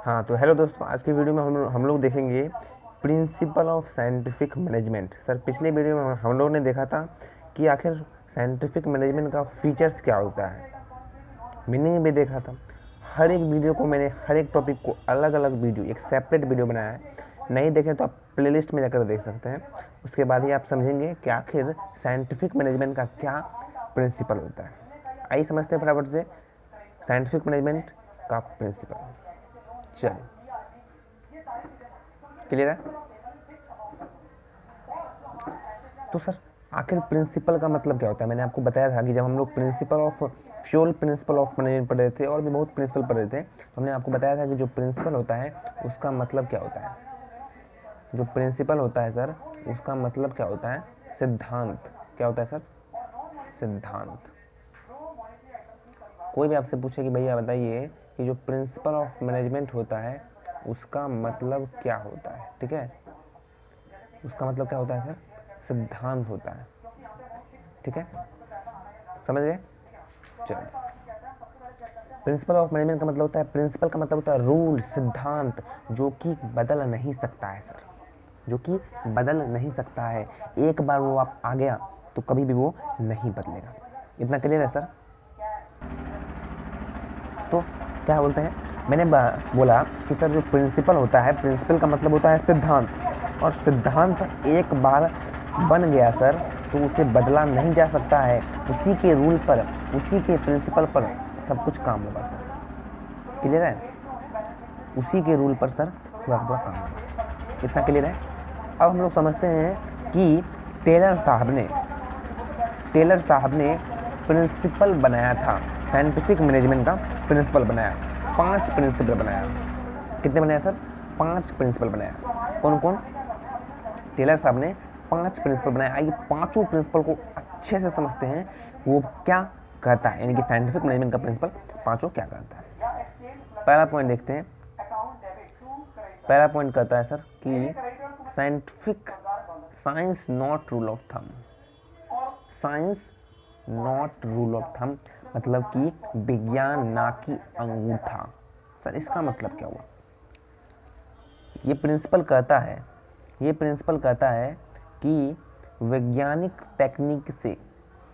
हाँ तो हेलो दोस्तों, आज की वीडियो में हम लोग देखेंगे principal of scientific management. Sir पिछले वीडियो में हम लोग ने देखा था कि आखिर साइंटिफिक मैनेजमेंट का फीचर्स क्या होता है, मीनिंग भी देखा था। हर एक वीडियो को मैंने हर एक टॉपिक को अलग अलग वीडियो, एक सेपरेट वीडियो बनाया है। नहीं देखें तो आप प्लेलिस्ट में जाकर देख सकते हैं। उसके बाद ही आप समझेंगे कि आखिर साइंटिफिक मैनेजमेंट का क्या प्रिंसिपल होता है। आइए समझते हैं फटाफट से साइंटिफिक मैनेजमेंट का प्रिंसिपल। चलिए, क्लियर है। तो सर आखिर प्रिंसिपल का मतलब क्या होता है? मैंने आपको बताया था कि जब हम लोग प्रिंसिपल ऑफ मैनेजमेंट पढ़ रहे थे और भी बहुत प्रिंसिपल पढ़ रहे थे, तो हमने आपको बताया था कि जो प्रिंसिपल होता है उसका मतलब क्या होता है। जो प्रिंसिपल होता है सर, उसका मतलब क्या होता है? सिद्धांत। क्या होता है सर? सिद्धांत। कोई भी आपसे पूछे कि भैया बताइए कि जो प्रिंसिपल ऑफ मैनेजमेंट होता है उसका मतलब क्या होता है, ठीक है, उसका मतलब क्या होता है सर? सिद्धांत होता है, ठीक है, समझ गए। चलो, प्रिंसिपल ऑफ मैनेजमेंट का मतलब होता है, प्रिंसिपल का मतलब होता है रूल, सिद्धांत, जो कि बदल नहीं सकता है सर, जो कि बदल नहीं सकता है। एक बार वो आप आ गया तो कभी भी वो नहीं बदलेगा। इतना क्लियर है सर। तो क्या बोलते हैं, मैंने बोला कि सर जो प्रिंसिपल होता है, प्रिंसिपल का मतलब होता है सिद्धांत, और सिद्धांत एक बार बन गया सर तो उसे बदला नहीं जा सकता है। उसी के रूल पर, उसी के प्रिंसिपल पर सब कुछ काम होगा सर। क्लियर है? उसी के रूल पर सर पूरा पूरा काम होगा। इतना क्लियर है। अब हम लोग समझते हैं कि टेलर साहब ने प्रिंसिपल बनाया था, साइंटिफिक मैनेजमेंट का प्रिंसिपल बनाया, 5 प्रिंसिपल बनाया। कितने बनाया सर? 5 प्रिंसिपल बनाया। कौन कौन? टेलर साहब ने 5 प्रिंसिपल बनाया। आइए पांचों प्रिंसिपल को अच्छे से समझते हैं, वो क्या कहता है, यानी कि साइंटिफिक मैनेजमेंट का प्रिंसिपल पांचों क्या कहता है। पहला पॉइंट देखते हैं। पहला पॉइंट कहता है सर कि science not rule of thumb. Science not rule of thumb मतलब कि विज्ञान ना कि अंगूठा। सर इसका मतलब क्या हुआ? ये प्रिंसिपल कहता है कि वैज्ञानिक टेक्निक से,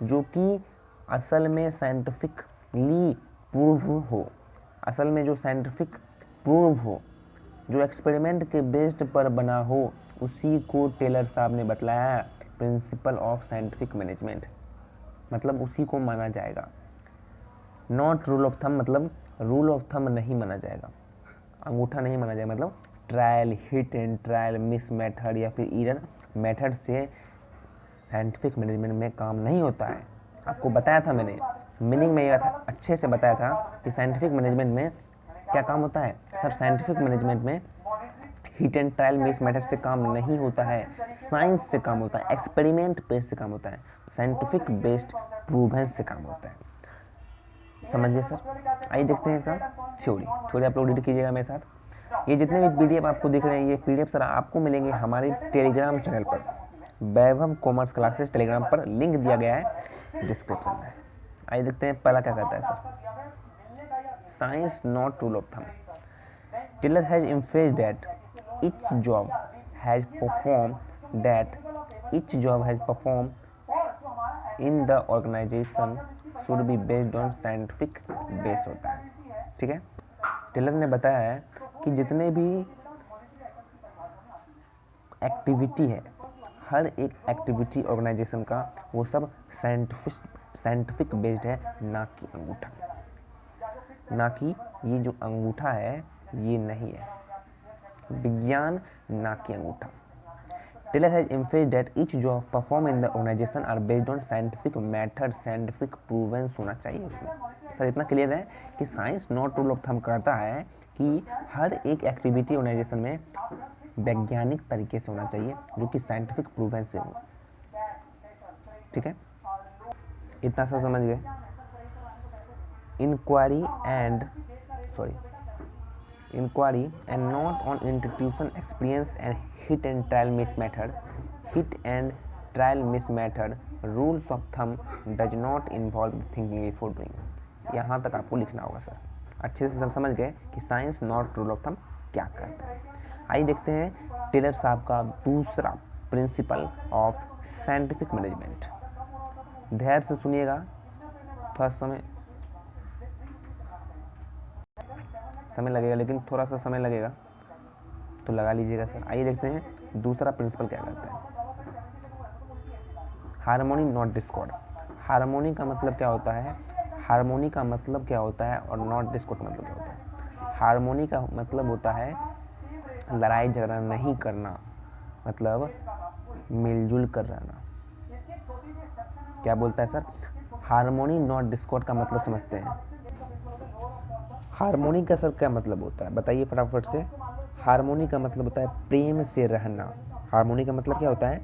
जो कि असल में साइंटिफिकली प्रूव हो, असल में जो साइंटिफिक प्रूव हो, जो एक्सपेरिमेंट के बेस्ड पर बना हो, उसी को टेलर साहब ने बतलाया प्रिंसिपल ऑफ साइंटिफिक मैनेजमेंट, मतलब उसी को माना जाएगा। नॉट रूल ऑफ थंब मतलब रूल ऑफ थंब नहीं माना जाएगा, अंगूठा नहीं माना जाएगा। मतलब trial, hit and trial, miss method या फिर एरर मेथड से साइंटिफिक मैनेजमेंट में काम नहीं होता है। आपको बताया था मैंने, मीनिंग में यह था, अच्छे से बताया था कि साइंटिफिक मैनेजमेंट में क्या काम होता है सर। साइंटिफिक मैनेजमेंट में hit and trial miss method से काम नहीं होता है, साइंस से काम होता है, एक्सपेरिमेंट बेस्ड से काम होता है, साइंटिफिक बेस्ड प्रूवन से काम होता है। समझिए सर। आइए देखते हैं इसका थ्योरी आप लोग रीड कीजिएगा मेरे साथ। ये जितने भी पीडीएफ आपको दिख रहे हैं, ये पीडीएफ सर आपको मिलेंगे हमारे टेलीग्राम चैनल पर, वैभव कॉमर्स क्लासेस टेलीग्राम पर, लिंक दिया गया है डिस्क्रिप्शन में। आइए देखते हैं पहला क्या कहता है sir. Science not rule of thumb. Taylor has emphasised that each job has performed in the organization should be based on scientific base होता है, ठीक है। टेलर ने बताया है कि जितने भी एक्टिविटी है, हर एक एक्टिविटी ऑर्गेनाइजेशन का, वो सब साइंटिफिक बेस्ड है, ना कि अंगूठा, ना कि ये जो अंगूठा है ये नहीं है, विज्ञान ना कि अंगूठा। Taylor has emphasised that each job perform in the organisation are based on scientific method, scientific provenance होना चाहिए उसमें। सर इतना क्लियर है कि science not rule of thumb कहता है कि हर एक एक्टिविटी ऑर्गेनाइजेशन में वैज्ञानिक तरीके से होना चाहिए, जो कि साइंटिफिक प्रूवेंस से हो, ठीक है। इतना सा समझ गए। Inquiry and not on institution experience and hit and trial miss method rules of thumb does not involve thinking before doing। यहाँ तक आपको लिखना होगा सर। अच्छे से समझ गए कि science not rule of thumb क्या करता है। आइए देखते हैं टेलर साहब का दूसरा प्रिंसिपल ऑफ साइंटिफिक मैनेजमेंट। ध्यान से सुनिएगा, थोड़ा समय लगेगा, लेकिन थोड़ा सा समय लगेगा तो लगा लीजिएगा सर। आइए देखते हैं दूसरा प्रिंसिपल क्या कहता है। Harmony not Discord. हार्मोनी का मतलब क्या होता है, हार्मोनी का मतलब क्या होता है और नॉट डिस्कॉर्ड का मतलब क्या होता है। हार्मोनी का मतलब होता है लड़ाई झगड़ा नहीं करना, मतलब मिलजुल कर रहना। क्या बोलता है सर, हार्मोनी नॉट डिस्कॉर्ड का मतलब समझते हैं। हार्मोनी का सर क्या मतलब होता है बताइए फटाफट से। हार्मोनी का मतलब होता है प्रेम से रहना। हार्मोनी का मतलब क्या होता है,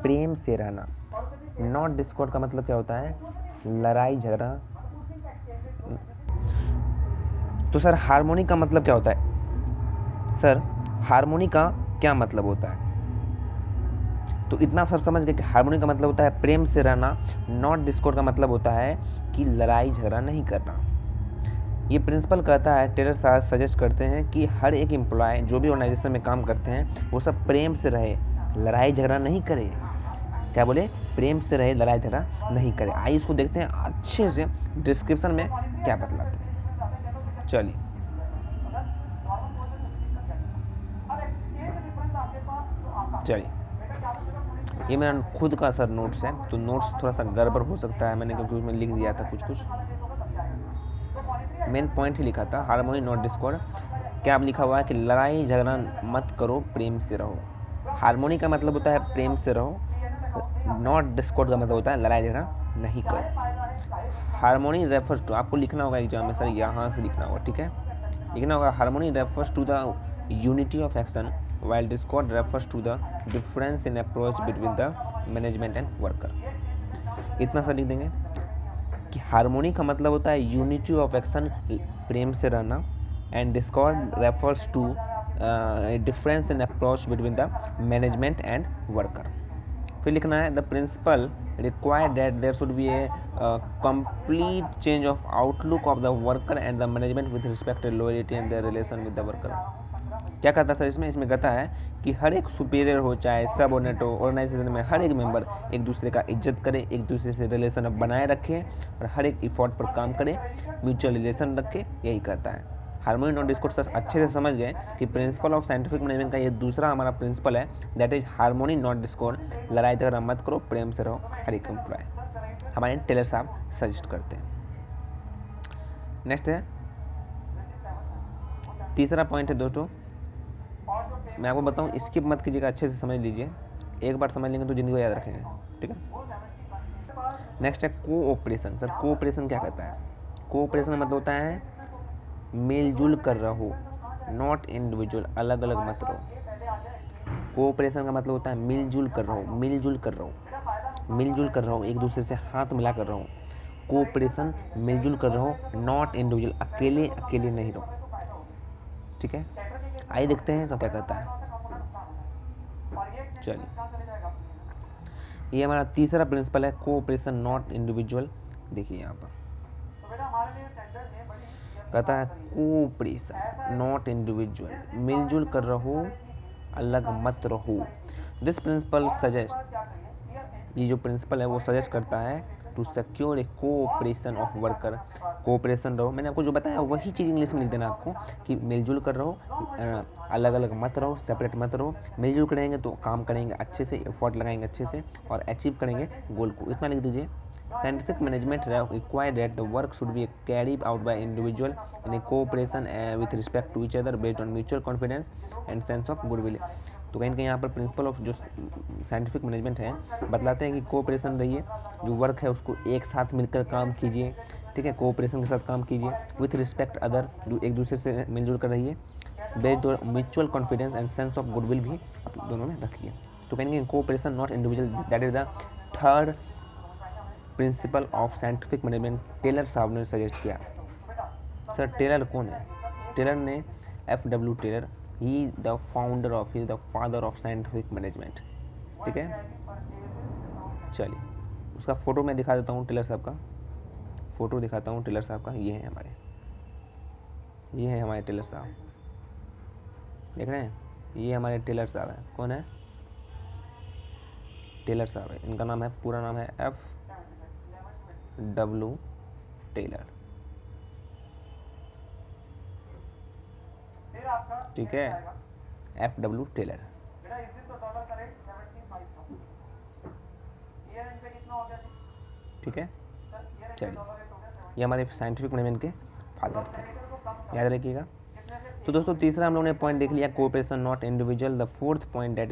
प्रेम से रहना। नॉट डिस्कॉर्ड का मतलब क्या होता है, लड़ाई झगड़ा। तो सर हार्मोनी का मतलब क्या होता है, सर हार्मोनी का क्या मतलब होता है। तो इतना सर समझ गए कि हार्मोनी का मतलब होता है प्रेम से रहना, नॉट डिस्कॉर्ड का मतलब होता है कि लड़ाई झगड़ा नहीं करना। ये प्रिंसिपल कहता है, टेलर साहब सजेस्ट करते हैं कि हर एक एम्प्लॉय जो भी ऑर्गेनाइजेशन में काम करते हैं वो सब प्रेम से रहे, लड़ाई झगड़ा नहीं करे। क्या बोले, प्रेम से रहे, लड़ाई झगड़ा नहीं करे। आइए इसको देखते हैं अच्छे से डिस्क्रिप्शन में क्या बतलाते हैं। चलिए चलिए, ये मेरा खुद का सर नोट्स है, तो नोट्स थोड़ा सा गड़बड़ हो सकता है मैंने, क्योंकि उसमें लिख दिया था कुछ कुछ, मेन पॉइंट ही लिखा था हार्मोनी नॉट डिस्कॉर्ड। क्या लिखा हुआ है कि लड़ाई झगड़ा मत करो, प्रेम से रहो। हार्मोनी का मतलब होता है प्रेम से रहो, नॉट डिस्कॉर्ड का मतलब होता है लड़ाई झगड़ा नहीं करो। हार्मोनी रेफर्स टू, आपको लिखना होगा एग्जाम में सर, यहाँ से लिखना होगा, ठीक है, लिखना होगा harmony refers to the unity of action while discord refers to the difference in approach between the management and worker। इतना सा लिख देंगे कि हार्मोनी का मतलब होता है यूनिटी ऑफ एक्शन, प्रेम से रहना, and discord refers to difference in approach between the management and worker. फिर लिखना है the principle require that there should be a complete change of outlook of the worker and the management with respect to loyalty and their relation with the worker. क्या कहता है sir इसमें कहता है कि हर एक सुपीरियर हो चाहे सब ऑर्डिनेट हो, ऑर्गेनाइजेशन में हर एक मेंबर एक दूसरे का इज्जत करे, एक दूसरे से रिलेशन बनाए रखे और हर एक इफोर्ट पर काम करे, म्यूचुअल रिलेशन रखे, यही कहता है। हार्मोनी नॉट डिस्कॉर्ड सर अच्छे से समझ गए कि प्रिंसिपल ऑफ साइंटिफिक मैनेजमेंट का ये दूसरा हमारा प्रिंसिपल है, that is harmony not Discord. लड़ाई झगड़ा मत करो, प्रेम से रहो, हर एक एम्प्लॉय, हमारे टेलर साहब सजेस्ट करते हैं। नेक्स्ट है तीसरा पॉइंट है दोस्तों, मैं आपको बताऊं, स्किप मत कीजिएगा, अच्छे से समझ लीजिए, एक बार समझ लेंगे तो जिंदगी को याद रखेंगे, ठीक है। नेक्स्ट है कोऑपरेशन। सर कोऑपरेशन क्या कहता है, कोऑपरेशन मतलब होता है मिलजुल कर रहो, नॉट इंडिविजुअल, अलग अलग मत रहो। कोऑपरेशन का मतलब होता है मिलजुल कर रहो, मिलजुल कर रहो, मिलजुल कर रहो, एक दूसरे से हाथ मिला कर रहो। कोऑपरेशन मिलजुल कर रहो, नॉट इंडिविजुअल, अकेले अकेले नहीं रहो, ठीक है। आइए देखते हैं सब क्या कहता है। चलिए, ये हमारा तीसरा प्रिंसिपल है कोऑपरेशन नॉट इंडिविजुअल। देखिए यहाँ पर कहता है कोऑपरेशन नॉट इंडिविजुअल, मिलजुल कर रहो, अलग मत रहो। दिस प्रिंसिपल सजेस्ट, ये जो प्रिंसिपल है वो सजेस्ट करता है to secure a cooperation of worker, cooperation रहो, मैंने आपको जो बताया वही चीज़ इंग्लिश में लिख देना आपको कि मिलजुल कर रहो, अलग अलग मत रहो, सेपरेट मत रहो। मिलजुल करेंगे तो काम करेंगे अच्छे से, एफर्ट लगाएंगे अच्छे से और अचीव करेंगे गोल को, इतना लिख दीजिए। Scientific management require that the work should be carried out by individual in a cooperation with respect to each other based on mutual confidence and sense of goodwill। तो कहीं ना कहीं यहाँ पर प्रिंसिपल ऑफ जो साइंटिफिक मैनेजमेंट है बतलाते हैं कि कोऑपरेशन रहिए, जो वर्क है उसको एक साथ मिलकर काम कीजिए, ठीक है, कोऑपरेशन के साथ काम कीजिए, विथ रिस्पेक्ट अदर, जो एक दूसरे से मिलजुल कर रहिए, based on mutual confidence and sense of goodwill भी आप दोनों में रखिए। तो कहीं ना कहीं cooperation not individual, that is the third principle of scientific management Taylor साहब ने सजेस्ट किया। सर टेलर कौन है, टेलर ने FW Taylor, he the founder of, he the father of scientific management, ठीक है। चलिए उसका फ़ोटो मैं दिखा देता हूँ, टेलर साहब का फ़ोटो दिखाता हूँ टेलर साहब का, ये है हमारे टेलर साहब, देख रहे हैं, ये हमारे टेलर साहब हैं। कौन है? टेलर साहब है। इनका नाम है, पूरा नाम है F.W. टेलर। ठीक है, F.W. टेलर। ठीक है, चलिए, ये हमारे साइंटिफिक मैनेजमेंट के फादर थे, याद रखिएगा। तो दोस्तों तीसरा हम लोगों ने पॉइंट देख लिया, cooperation not individual. The fourth point that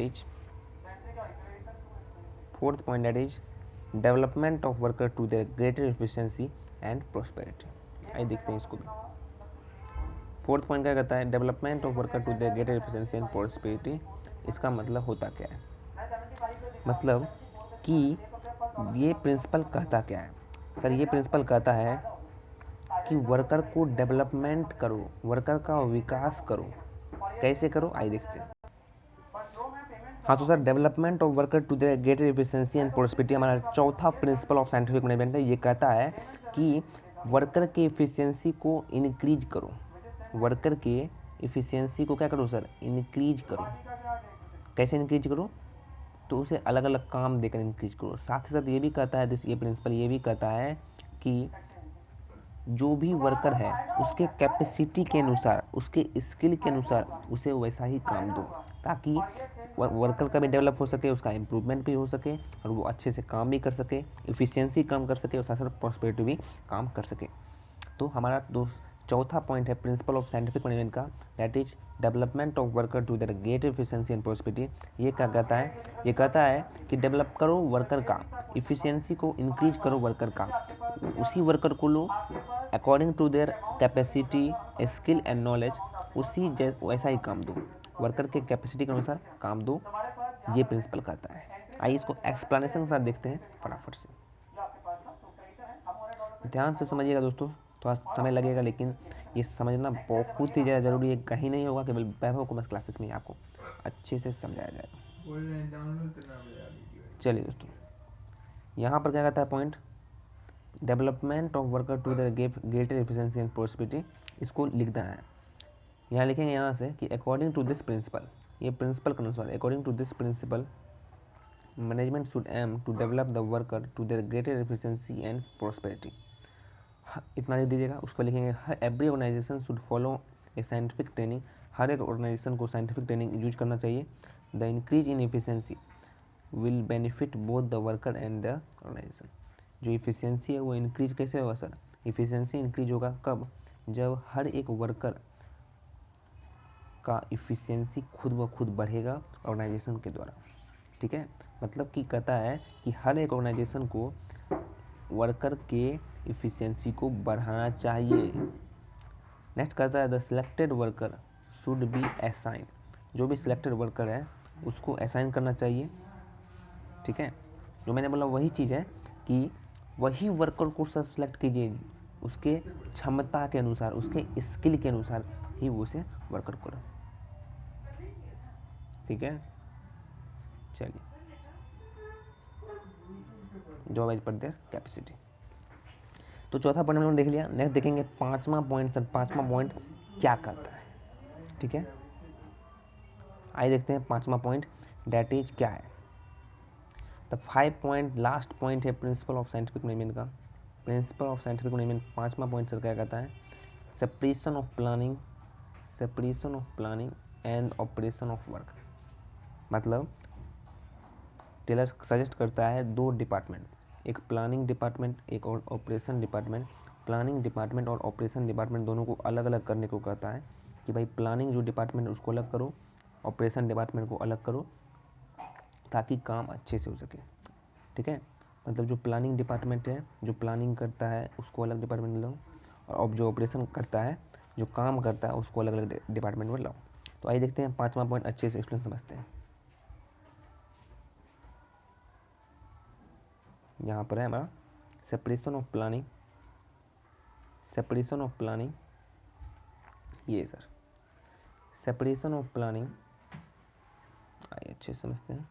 is development of worker to their greater efficiency and prosperity. आइए देखते हैं इसको भी। फोर्थ पॉइंट क्या कहता है? Development of worker to their greater efficiency and prosperity. इसका मतलब होता क्या है? मतलब कि ये प्रिंसिपल कहता क्या है? सर ये प्रिंसिपल कहता है कि वर्कर को डेवलपमेंट करो, वर्कर का विकास करो। कैसे करो, आइए देखते हैं। हाँ तो sir, development of worker to the greater efficiency and prosperity हमारा चौथा प्रिंसिपल ऑफ साइंटिफिक मैनेजमेंट है। ये कहता है कि वर्कर के एफिशिएंसी को इंक्रीज करो। वर्कर के एफिशिएंसी को क्या करो सर? इंक्रीज करो। कैसे इंक्रीज करो? तो उसे अलग अलग काम देकर इंक्रीज करो। साथ ही साथ ये भी कहता है, ये प्रिंसिपल ये भी कहता है कि जो भी वर्कर है उसके कैपेसिटी के अनुसार, उसके स्किल के अनुसार उसे वैसा ही काम दो, ताकि वर्कर का भी डेवलप हो सके, उसका इम्प्रूवमेंट भी हो सके और वो अच्छे से काम भी कर सके, इफ़िशियंसी कम कर सके और साथ साथ प्रॉस्पेरिटी भी काम कर सके। तो हमारा चौथा पॉइंट है प्रिंसिपल ऑफ साइंटिफिक मैनेजमेंट का, that is development of worker to their greater efficiency and prosperity. ये क्या कहता है? ये कहता है कि डेवलप करो वर्कर का, इफ़िशियंसी को इंक्रीज करो वर्कर का, उसी वर्कर को लो according to their capacity, skill and knowledge, उसी वैसा ही काम दो, वर्कर के कैपेसिटी के अनुसार काम दो। ये प्रिंसिपल कहता है। आइए इसको एक्सप्लेनेशन के साथ देखते हैं फटाफट से। ध्यान से समझिएगा दोस्तों, थोड़ा समय लगेगा लेकिन ये समझना बहुत ही ज़्यादा ज़रूरी है। कहीं नहीं होगा, केवल वैभव कॉमर्स क्लासेस में आपको अच्छे से समझाया जाएगा। चलिए दोस्तों, यहाँ पर क्या कहता है point? Development of worker to the greater efficiency and prosperity. इसको लिखना है, यहाँ लिखेंगे यहाँ से कि अकॉर्डिंग टू दिस प्रिंसिपल, ये प्रिंसिपल के अनुसार, according to this principle management should aim to develop the worker to their greater efficiency and prosperity. इतना लिख दीजिएगा। उसको लिखेंगे every organisation should follow a scientific training. हर एक ऑर्गेनाइजेशन को साइंटिफिक ट्रेनिंग यूज करना चाहिए। The increase in efficiency will benefit both the worker and the organisation. जो इफिशियंसी है वो इंक्रीज कैसे होगा सर? इफिशियंसी इंक्रीज होगा कब? जब हर एक वर्कर का इफिशियंसी खुद ब खुद बढ़ेगा ऑर्गेनाइजेशन के द्वारा। ठीक है, मतलब कि कहता है कि हर एक ऑर्गेनाइजेशन को वर्कर के इफिशियंसी को बढ़ाना चाहिए। नेक्स्ट कहता है the selected worker should be assign. जो भी सिलेक्टेड वर्कर है उसको असाइन करना चाहिए। ठीक है, जो मैंने बोला वही चीज़ है कि वही वर्कर को सर सिलेक्ट कीजिए, उसके क्षमता के अनुसार, उसके स्किल के अनुसार ही वो उसे वर्कर करो। ठीक है, चलिए, job as per their capacity. तो चौथा पॉइंट हमने देख लिया। नेक्स्ट देखेंगे पांचवा पॉइंट। सर पांचवा पॉइंट क्या करता है? ठीक है, आइए देखते हैं पांचवा पॉइंट डैट इज क्या है। द 5 पॉइंट लास्ट पॉइंट है प्रिंसिपल ऑफ साइंटिफिक मैनेजमेंट का। प्रिंसिपल ऑफ साइंटिफिक मैनेजमेंट पांचवा पॉइंट सर क्या कहता है? Separation of planning, separation of planning and operation of work. मतलब टेलर सजेस्ट करता है दो डिपार्टमेंट, एक प्लानिंग डिपार्टमेंट, एक और ऑपरेशन डिपार्टमेंट। प्लानिंग डिपार्टमेंट और ऑपरेशन डिपार्टमेंट दोनों को अलग अलग करने को कहता है कि भाई प्लानिंग जो डिपार्टमेंट उसको अलग करो, ऑपरेशन डिपार्टमेंट को अलग करो, ताकि काम अच्छे से हो सके। ठीक है, मतलब जो प्लानिंग डिपार्टमेंट है, जो प्लानिंग करता है उसको अलग डिपार्टमेंट में लो, और जो ऑपरेशन करता है, जो काम करता है, उसको अलग अलग डिपार्टमेंट में लाओ। तो आइए देखते हैं पांचवा पॉइंट अच्छे से एक्सप्लेन समझते हैं। यहाँ पर है हमारा separation of planning, separation of planning, ये सर सेपरेशन ऑफ प्लानिंग। आइए अच्छे से समझते हैं,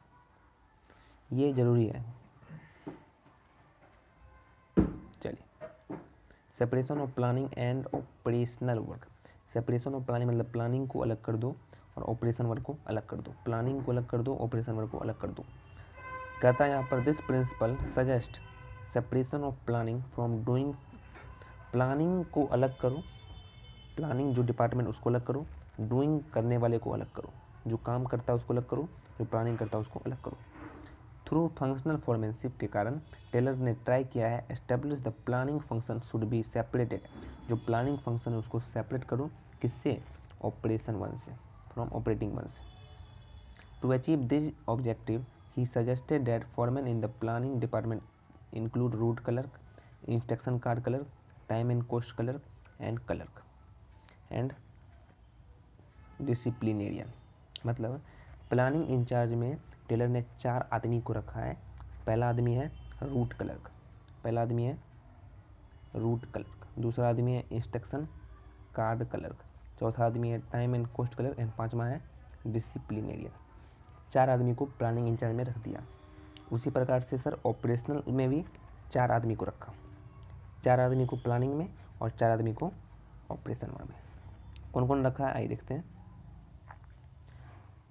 ये जरूरी है। चलिए, separation of planning and operational work. Separation of planning मतलब प्लानिंग को अलग कर दो और ऑपरेशन वर्क को अलग कर दो, प्लानिंग को अलग कर दो, ऑपरेशन वर्क को अलग कर दो। कहता है यहाँ पर this principle suggest separation of planning from doing, planning को अलग करो, प्लानिंग जो डिपार्टमेंट उसको अलग करो, डूइंग करने वाले को अलग करो, जो काम करता है उसको अलग करो, जो प्लानिंग करता है उसको अलग करो। थ्रू फंक्शनल फॉर्मेनशिप के कारण टेलर ने ट्राई किया है establish the planning function should be separated, जो प्लानिंग फंक्शन है उसको सेपरेट करो, किससे, ऑपरेशन वन से, फ्रॉम ऑपरेटिंग वन से। To achieve this objective he suggested that foreman in the planning department include route clerk, instruction card clerk, time and cost clerk and disciplinarian. मतलब planning incharge में Taylor ने 4 आदमी को रखा है। पहला आदमी है रूट क्लर्क, पहला आदमी है रूट क्लर्क, दूसरा आदमी है इंस्ट्रक्शन कार्ड क्लर्क, चौथा आदमी है time and cost clerk and पांचवा है डिसिप्लिनेरियन। 4 आदमी को प्लानिंग इंचार्ज में रख दिया। उसी प्रकार से सर ऑपरेशनल में भी 4 आदमी को रखा, 4 आदमी को प्लानिंग में और 4 आदमी को ऑपरेशन में। कौन कौन रखा है आइए देखते हैं,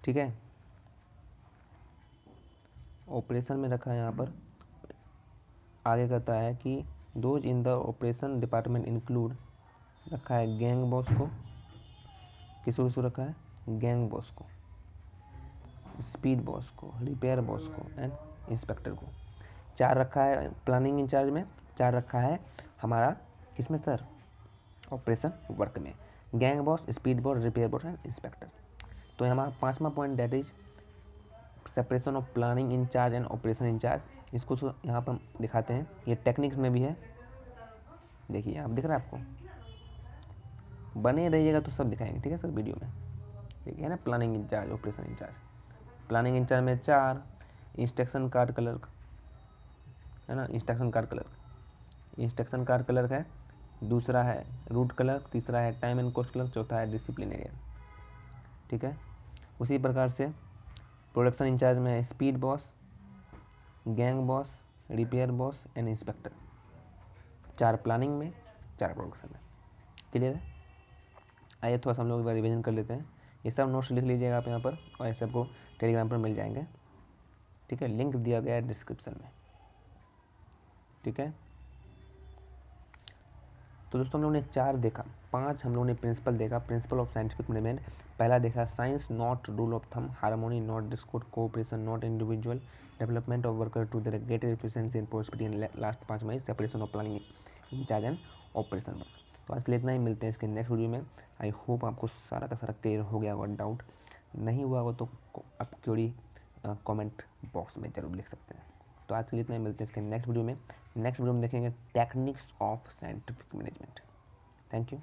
ठीक है। ऑपरेशन में रखा है यहाँ पर, आगे कहता है कि those in the operation department include, रखा है गैंग बॉस को, किसको किसको रखा है, गैंग बॉस को, स्पीड बॉस को, रिपेयर बॉस को एंड इंस्पेक्टर को। 4 रखा है प्लानिंग इंचार्ज में, 4 रखा है हमारा किसमें सर, ऑपरेशन वर्क में, gang boss, speed boss, repair boss and inspector. तो हमारा 5वां point that is separation of planning incharge and operation incharge. इसको यहाँ पर दिखाते हैं, ये टेक्निक्स में भी है, देखिए आप दिख रहा है आपको, बने रहिएगा तो सब दिखाएंगे, ठीक है सर वीडियो में। देखिए ना planning incharge, operation incharge, planning incharge में 4, इंस्ट्रक्शन कार्ड क्लर्क है ना, इंस्ट्रक्शन कार्ड क्लर्क है, दूसरा है रूट क्लर्क, तीसरा है टाइम एंड कॉस्ट क्लर्क, चौथा है डिसिप्लिनेरियन, ठीक है। उसी प्रकार से प्रोडक्शन इंचार्ज में speed boss, gang boss, repair boss and inspector. 4 planning में, 4 प्रोडक्शन में, क्लियर है। आइए थोड़ा सा हम लोग रिविजन कर लेते हैं। ये सब नोट्स लिख लीजिएगा आप यहाँ पर, और ये सबको टेलीग्राम पर मिल जाएंगे, ठीक है, लिंक दिया गया है डिस्क्रिप्शन में, ठीक है। तो दोस्तों हम लोगों ने 4 देखा, 5 हम लोगों ने प्रिंसिपल देखा, प्रिंसिपल ऑफ साइंटिफिक मैनेजमेंट। पहला देखा science not rule of thumb, harmony not discord, cooperation not individual, development of worker to their greater efficiency and prosperity and last 5 में separation of planning incharge and operation work. तो आज के लिए इतना ही, मिलते हैं इसके नेक्स्ट वीडियो में। आई होप आपको सारा का सारा क्लियर हो गया होगा, डाउट नहीं हुआ हो तो आप क्वेरी कमेंट बॉक्स में जरूर लिख सकते हैं। तो आज के लिए इतना ही, मिलते हैं इसके नेक्स्ट वीडियो में। नेक्स्ट वीडियो में देखेंगे techniques of scientific management. Thank you.